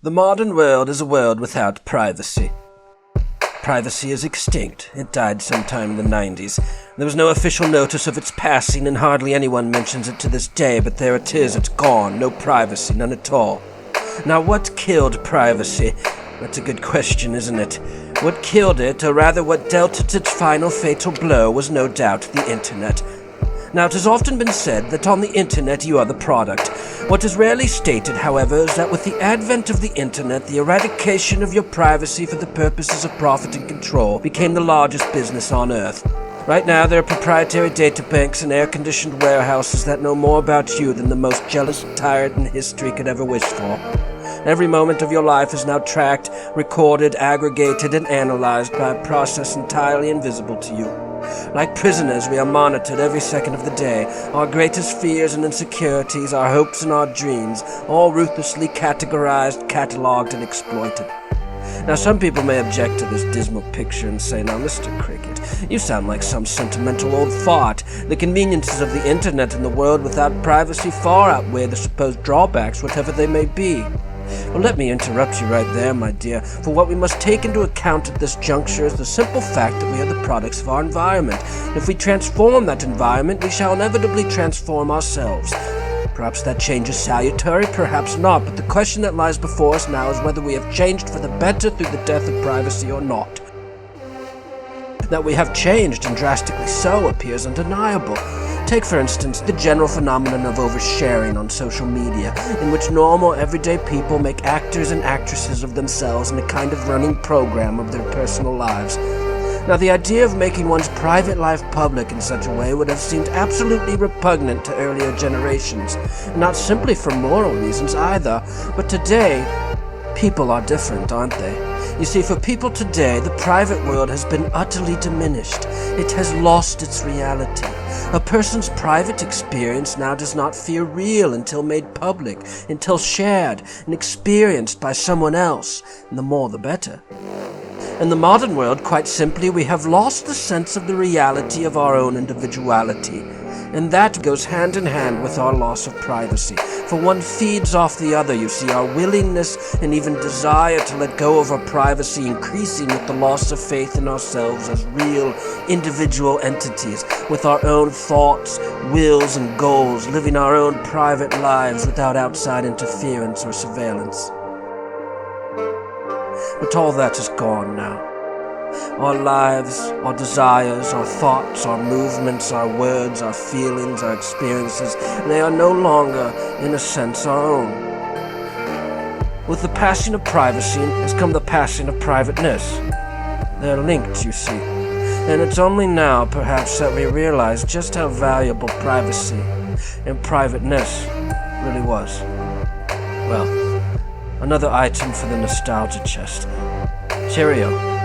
The modern world is a world without privacy. Privacy is extinct. It died sometime in the 90s. There was no official notice of its passing, and hardly anyone mentions it to this day, but there it is, it's gone. No privacy, none at all. Now, what killed privacy? That's a good question, isn't it? What killed it, or rather what dealt it its final fatal blow, was no doubt the internet. Now, it has often been said that on the internet you are the product. What is rarely stated, however, is that with the advent of the internet, the eradication of your privacy for the purposes of profit and control became the largest business on earth. Right now, there are proprietary databanks and air-conditioned warehouses that know more about you than the most jealous tyrant in history could ever wish for. Every moment of your life is now tracked, recorded, aggregated, and analyzed by a process entirely invisible to you. Like prisoners, we are monitored every second of the day. Our greatest fears and insecurities, our hopes and our dreams, all ruthlessly categorized, catalogued, and exploited. Now, some people may object to this dismal picture and say, "Now, Mr. Cricket, you sound like some sentimental old fart. The conveniences of the internet and the world without privacy far outweigh the supposed drawbacks, whatever they may be." Well, let me interrupt you right there, my dear, for what we must take into account at this juncture is the simple fact that we are the products of our environment. If we transform that environment, we shall inevitably transform ourselves. Perhaps that change is salutary, perhaps not, but the question that lies before us now is whether we have changed for the better through the death of privacy or not. That we have changed, and drastically so, appears undeniable. Take, for instance, the general phenomenon of oversharing on social media, in which normal, everyday people make actors and actresses of themselves in a kind of running program of their personal lives. Now, the idea of making one's private life public in such a way would have seemed absolutely repugnant to earlier generations, not simply for moral reasons either, but today, people are different, aren't they? You see, for people today, the private world has been utterly diminished. It has lost its reality. A person's private experience now does not feel real until made public, until shared and experienced by someone else, and the more the better. In the modern world, quite simply, we have lost the sense of the reality of our own individuality. And that goes hand in hand with our loss of privacy. For one feeds off the other, you see, our willingness and even desire to let go of our privacy increasing with the loss of faith in ourselves as real individual entities, with our own thoughts, wills, and goals, living our own private lives without outside interference or surveillance. But all that is gone now. Our lives, our desires, our thoughts, our movements, our words, our feelings, our experiences, they are no longer, in a sense, our own. With the passing of privacy has come the passing of privateness. They're linked, you see. And it's only now, perhaps, that we realize just how valuable privacy and privateness really was. Well, another item for the nostalgia chest. Cheerio.